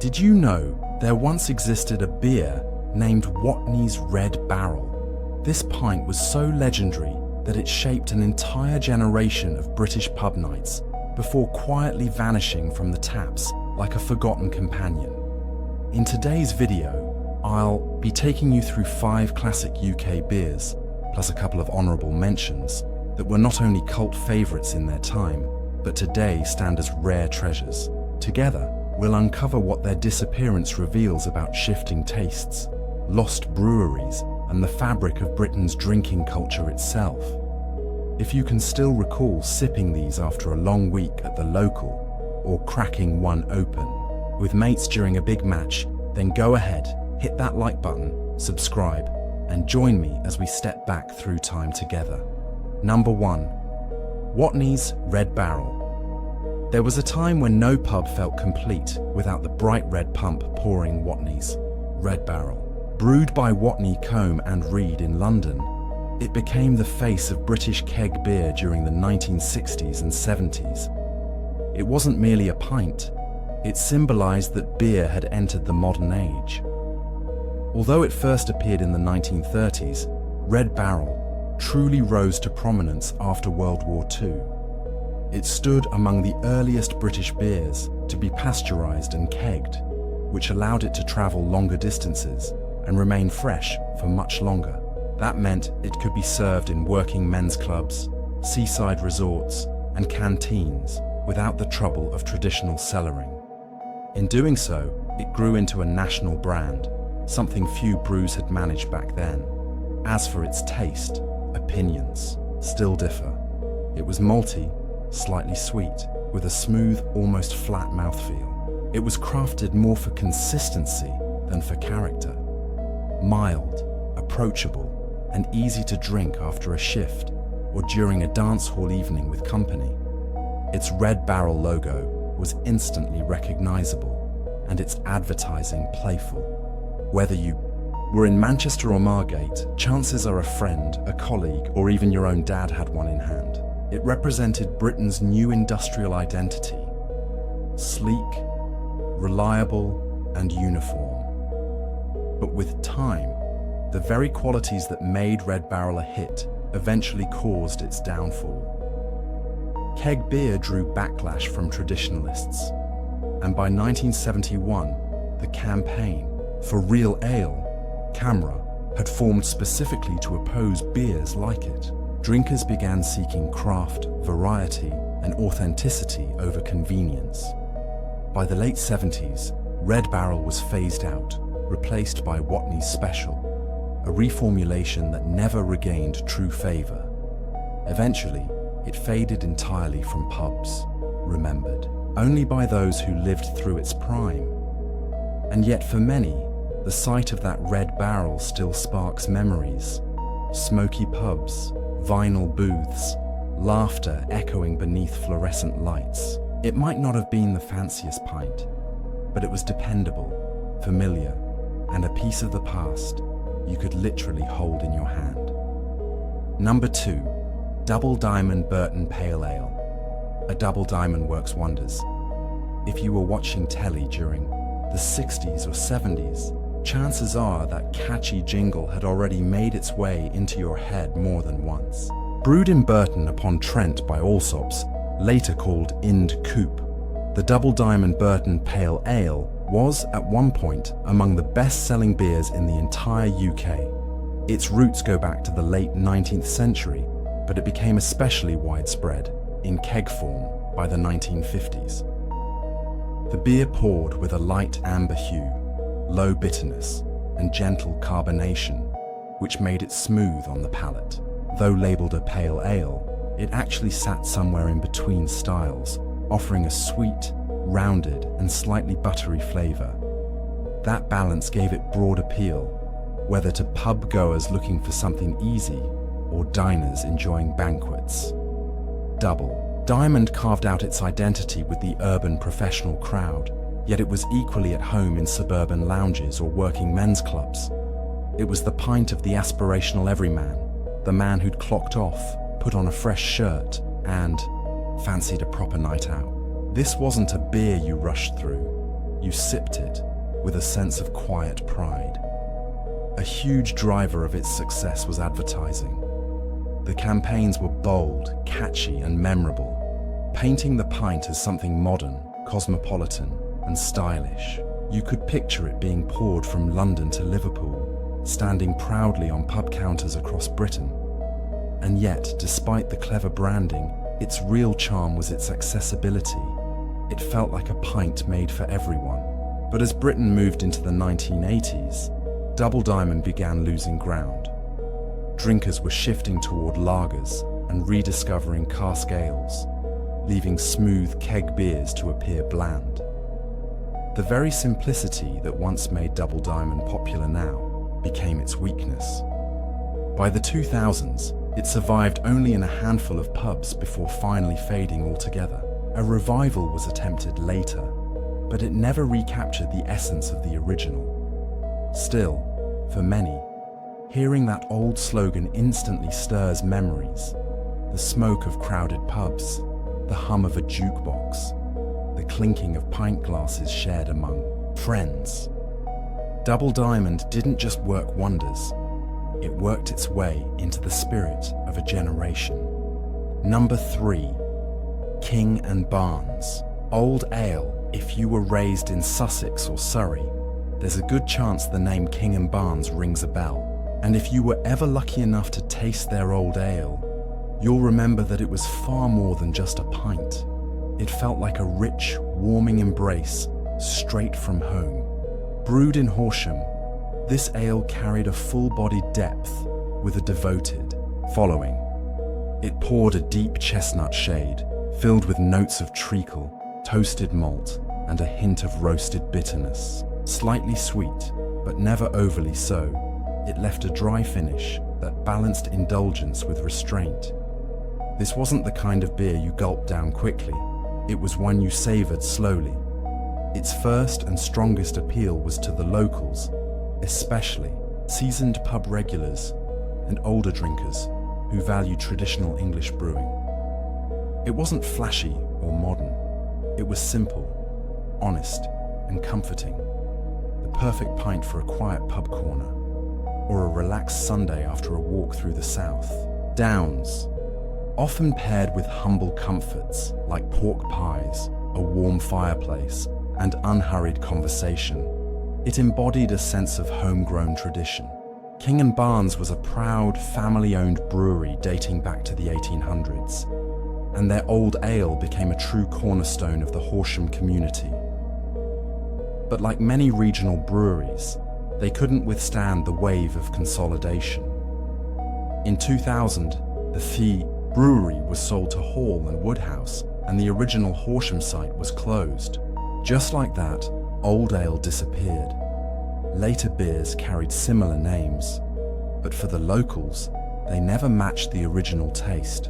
Did you know there once existed a beer named Watney's Red Barrel? This pint was so legendary that it shaped an entire generation of British pub nights before quietly vanishing from the taps like a forgotten companion. In today's video, I'll be taking you through 5 classic UK beers, plus a couple of honourable mentions that were not only cult favourites in their time, but today stand as rare treasures. Together, we'll uncover what their disappearance reveals about shifting tastes, lost breweries, and the fabric of Britain's drinking culture itself. If you can still recall sipping these after a long week at the local, or cracking one open with mates during a big match, then go ahead, hit that like button, subscribe, and join me as we step back through time together. Number 1. Watney's Red Barrel. There was a time when no pub felt complete without the bright red pump pouring Watney's Red Barrel. Brewed by Watney, Combe and Reed in London, it became the face of British keg beer during the 1960s and 70s. It wasn't merely a pint, it symbolised that beer had entered the modern age. Although it first appeared in the 1930s, Red Barrel truly rose to prominence after World War II. It stood among the earliest British beers to be pasteurised and kegged, which allowed it to travel longer distances and remain fresh for much longer. That meant it could be served in working men's clubs, seaside resorts, and canteens without the trouble of traditional cellaring. In doing so, it grew into a national brand, something few brews had managed back then. As for its taste, opinions still differ. It was malty, slightly sweet, with a smooth, almost flat mouthfeel. It was crafted more for consistency than for character. Mild, approachable, and easy to drink after a shift or during a dance hall evening with company. Its Red Barrel logo was instantly recognizable and its advertising playful. Whether you were in Manchester or Margate, chances are a friend, a colleague, or even your own dad had one in hand. It represented Britain's new industrial identity: sleek, reliable, and uniform. But with time, the very qualities that made Red Barrel a hit eventually caused its downfall. Keg beer drew backlash from traditionalists, and by 1971, the campaign for Real Ale, CAMRA, had formed specifically to oppose beers like it. Drinkers began seeking craft, variety, and authenticity over convenience. By the late 70s, Red Barrel was phased out, replaced by Watney's Special, a reformulation that never regained true favour. Eventually, it faded entirely from pubs, remembered only by those who lived through its prime. And yet for many, the sight of that Red Barrel still sparks memories. Smoky pubs, vinyl booths, laughter echoing beneath fluorescent lights. It might not have been the fanciest pint, but it was dependable, familiar, and a piece of the past you could literally hold in your hand. Number 2. Double Diamond Burton Pale Ale. A double diamond works wonders. If you were watching telly during the 60s or 70s, chances are that catchy jingle had already made its way into your head more than once. Brewed in Burton upon Trent by Allsops, later called Ind Coupe, the Double Diamond Burton Pale Ale was, at one point, among the best-selling beers in the entire UK. Its roots go back to the late 19th century, but it became especially widespread, in keg form, by the 1950s. The beer poured with a light amber hue, low bitterness, and gentle carbonation, which made it smooth on the palate. Though labelled a pale ale, it actually sat somewhere in between styles, offering a sweet, rounded, and slightly buttery flavour. That balance gave it broad appeal, whether to pub goers looking for something easy or diners enjoying banquets. Double Diamond carved out its identity with the urban professional crowd, yet it was equally at home in suburban lounges or working men's clubs. It was the pint of the aspirational everyman, the man who'd clocked off, put on a fresh shirt, and fancied a proper night out. This wasn't a beer you rushed through. you sipped it with a sense of quiet pride. A huge driver of its success was advertising. The campaigns were bold, catchy, and memorable, painting the pint as something modern, cosmopolitan, and stylish. You could picture it being poured from London to Liverpool, standing proudly on pub counters across Britain. And yet, despite the clever branding, its real charm was its accessibility. It felt like a pint made for everyone. But as Britain moved into the 1980s, Double Diamond began losing ground. Drinkers were shifting toward lagers and rediscovering cask ales, leaving smooth keg beers to appear bland. The very simplicity that once made Double Diamond popular now became its weakness. By the 2000s, it survived only in a handful of pubs before finally fading altogether. A revival was attempted later, but it never recaptured the essence of the original. Still, for many, hearing that old slogan instantly stirs memories. The smoke of crowded pubs, the hum of a jukebox, the clinking of pint glasses shared among friends. Double Diamond didn't just work wonders, it worked its way into the spirit of a generation. Number 3. King and Barnes. Old ale. If you were raised in Sussex or Surrey, there's a good chance the name King and Barnes rings a bell. And if you were ever lucky enough to taste their old ale, you'll remember that it was far more than just a pint. It felt like a rich, warming embrace straight from home. Brewed in Horsham, this ale carried a full-bodied depth with a devoted following. It poured a deep chestnut shade, filled with notes of treacle, toasted malt, and a hint of roasted bitterness. Slightly sweet, but never overly so, it left a dry finish that balanced indulgence with restraint. This wasn't the kind of beer you gulped down quickly, it was one you savoured slowly. Its first and strongest appeal was to the locals, especially seasoned pub regulars and older drinkers who value traditional English brewing. It wasn't flashy or modern. It was simple, honest, and comforting. The perfect pint for a quiet pub corner, or a relaxed Sunday after a walk through the south. Downs, often paired with humble comforts like pork pies, a warm fireplace, and unhurried conversation. It embodied a sense of homegrown tradition. King and Barnes was a proud, family-owned brewery dating back to the 1800s, and their old ale became a true cornerstone of the Horsham community. But like many regional breweries, they couldn't withstand the wave of consolidation. In 2000, the Fee brewery was sold to Hall and Woodhouse, and the original Horsham site was closed. Just like that, old ale disappeared. Later beers carried similar names, but for the locals, they never matched the original taste.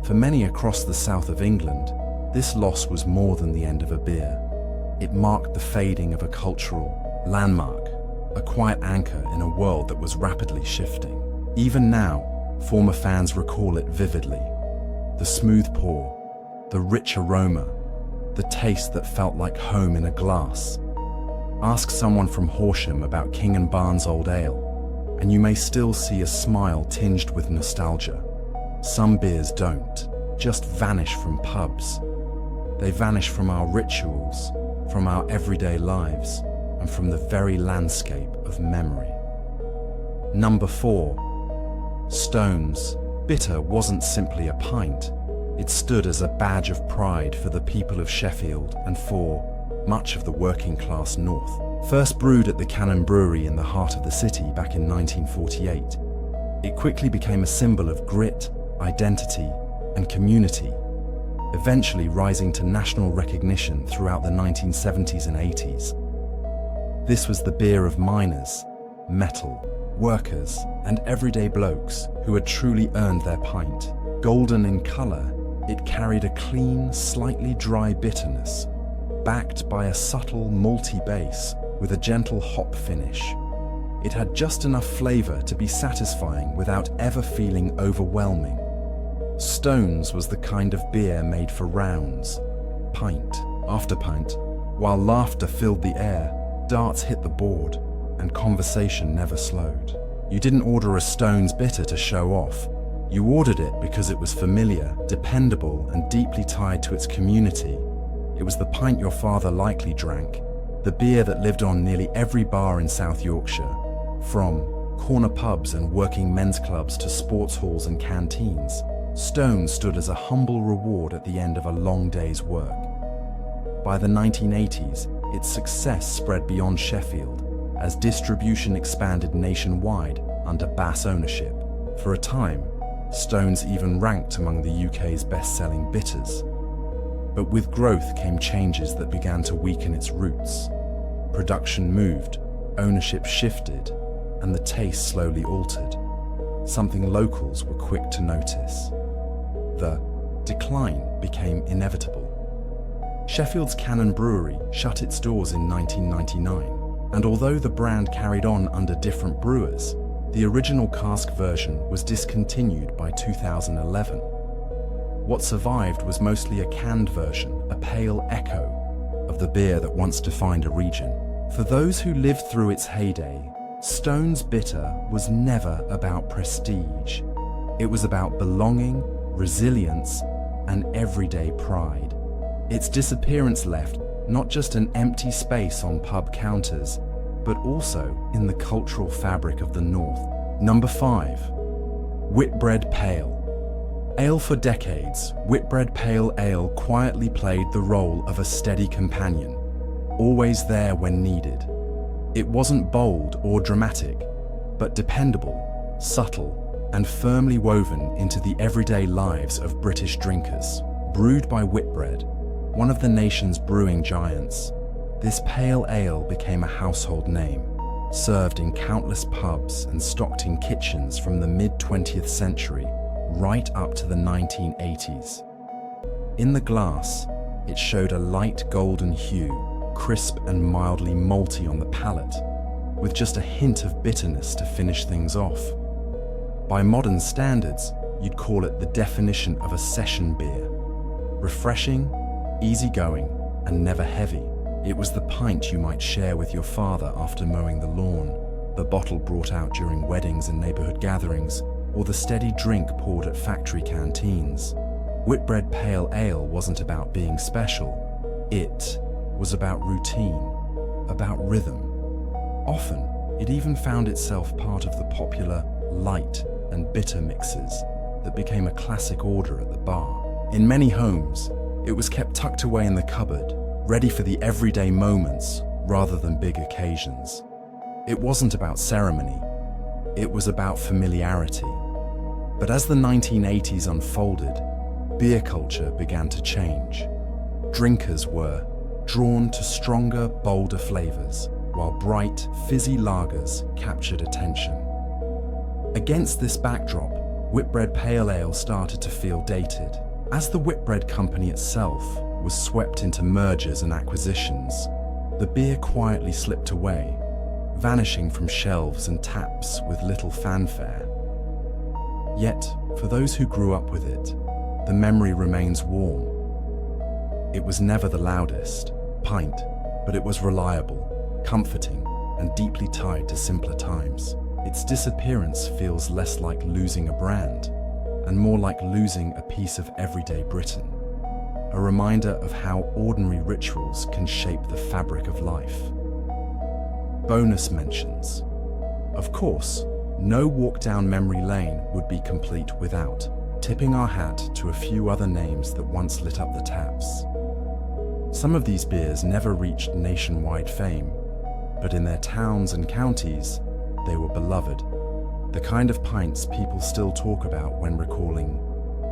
For many across the south of England, this loss was more than the end of a beer. It marked the fading of a cultural landmark, a quiet anchor in a world that was rapidly shifting. Even now, former fans recall it vividly. The smooth pour, the rich aroma, the taste that felt like home in a glass. Ask someone from Horsham about King and Barnes Old Ale, and you may still see a smile tinged with nostalgia. Some beers don't just vanish from pubs. They vanish from our rituals, from our everyday lives, and from the very landscape of memory. Number 4. Stones. Bitter wasn't simply a pint. It stood as a badge of pride for the people of Sheffield and for much of the working class north. First brewed at the Cannon Brewery in the heart of the city back in 1948, it quickly became a symbol of grit, identity, and community, eventually rising to national recognition throughout the 1970s and 80s. This was the beer of miners, metal, workers, and everyday blokes who had truly earned their pint. Golden in colour, it carried a clean, slightly dry bitterness, backed by a subtle malty base with a gentle hop finish. It had just enough flavour to be satisfying without ever feeling overwhelming. Stones was the kind of beer made for rounds, pint after pint, While laughter filled the air, darts hit the board, and conversation never slowed. You didn't order a Stone's Bitter to show off. You ordered it because it was familiar, dependable, and deeply tied to its community. It was the pint your father likely drank, the beer that lived on nearly every bar in South Yorkshire, from corner pubs and working men's clubs to sports halls and canteens. Stone stood as a humble reward at the end of a long day's work. By the 1980s, its success spread beyond Sheffield as distribution expanded nationwide under Bass ownership. For a time, Stone's even ranked among the UK's best-selling bitters. But with growth came changes that began to weaken its roots. Production moved, ownership shifted, and the taste slowly altered, something locals were quick to notice. The decline became inevitable. Sheffield's Cannon Brewery shut its doors in 1999, and although the brand carried on under different brewers, the original cask version was discontinued by 2011. What survived was mostly a canned version, a pale echo of the beer that once defined a region. For those who lived through its heyday, Stone's Bitter was never about prestige. It was about belonging, resilience, and everyday pride. Its disappearance left not just an empty space on pub counters, but also in the cultural fabric of the North. Number 5. Whitbread Pale. Ale for decades, Whitbread Pale Ale quietly played the role of a steady companion, always there when needed. It wasn't bold or dramatic, but dependable, subtle, and firmly woven into the everyday lives of British drinkers. Brewed by Whitbread, one of the nation's brewing giants, this pale ale became a household name, served in countless pubs and stocked in kitchens from the mid-20th century right up to the 1980s. In the glass, it showed a light golden hue, crisp and mildly malty on the palate, with just a hint of bitterness to finish things off. By modern standards, you'd call it the definition of a session beer. Refreshing, easygoing, and never heavy. It was the pint you might share with your father after mowing the lawn, the bottle brought out during weddings and neighbourhood gatherings, or the steady drink poured at factory canteens. Whitbread Pale Ale wasn't about being special. It was about routine, about rhythm. Often, it even found itself part of the popular light and bitter mixes that became a classic order at the bar. In many homes, it was kept tucked away in the cupboard, ready for the everyday moments rather than big occasions. It wasn't about ceremony, it was about familiarity. But as the 1980s unfolded, beer culture began to change. Drinkers were drawn to stronger, bolder flavors, while bright, fizzy lagers captured attention. Against this backdrop, Whitbread Pale Ale started to feel dated. As the Whitbread company itself was swept into mergers and acquisitions, the beer quietly slipped away, vanishing from shelves and taps with little fanfare. Yet, for those who grew up with it, the memory remains warm. It was never the loudest pint, but it was reliable, comforting, and deeply tied to simpler times. Its disappearance feels less like losing a brand, and more like losing a piece of everyday Britain. A reminder of how ordinary rituals can shape the fabric of life. Bonus mentions. Of course, no walk down memory lane would be complete without tipping our hat to a few other names that once lit up the taps. Some of these beers never reached nationwide fame, but in their towns and counties, they were beloved. The kind of pints people still talk about when recalling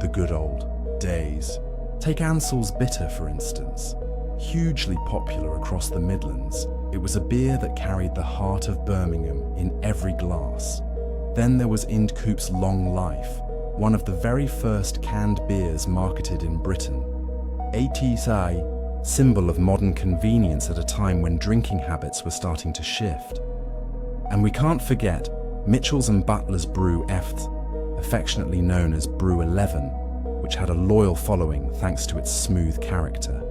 the good old days. Take Ansell's Bitter, for instance. Hugely popular across the Midlands, it was a beer that carried the heart of Birmingham in every glass. Then there was Indcoop's Long Life, one of the very first canned beers marketed in Britain. ATSI, symbol of modern convenience at a time when drinking habits were starting to shift. And we can't forget Mitchell's and Butler's Brew Eft, affectionately known as Brew 11, which had a loyal following thanks to its smooth character.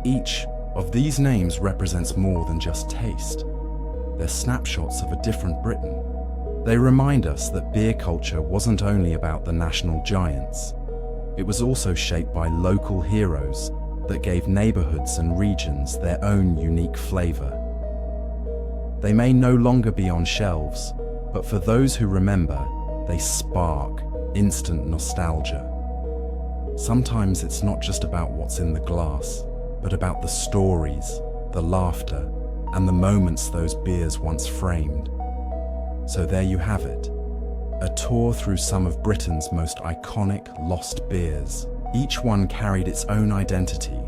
Each of these names represents more than just taste. They're snapshots of a different Britain. They remind us that beer culture wasn't only about the national giants. It was also shaped by local heroes that gave neighborhoods and regions their own unique flavor. They may no longer be on shelves, but for those who remember, they spark instant nostalgia. Sometimes it's not just about what's in the glass, but about the stories, the laughter, and the moments those beers once framed. So there you have it, a tour through some of Britain's most iconic lost beers. Each one carried its own identity,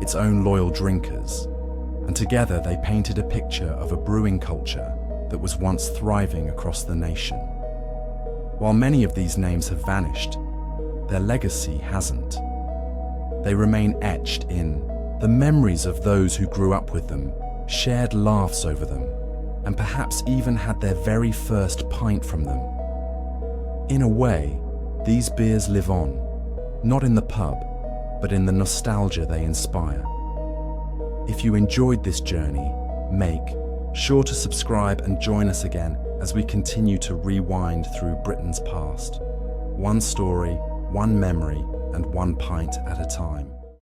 its own loyal drinkers, and together they painted a picture of a brewing culture that was once thriving across the nation. While many of these names have vanished, their legacy hasn't. They remain etched in the memories of those who grew up with them, shared laughs over them, and perhaps even had their very first pint from them. In a way, these beers live on, not in the pub, but in the nostalgia they inspire. If you enjoyed this journey, make sure to subscribe and join us again as we continue to rewind through Britain's past. One story, one memory, and one pint at a time.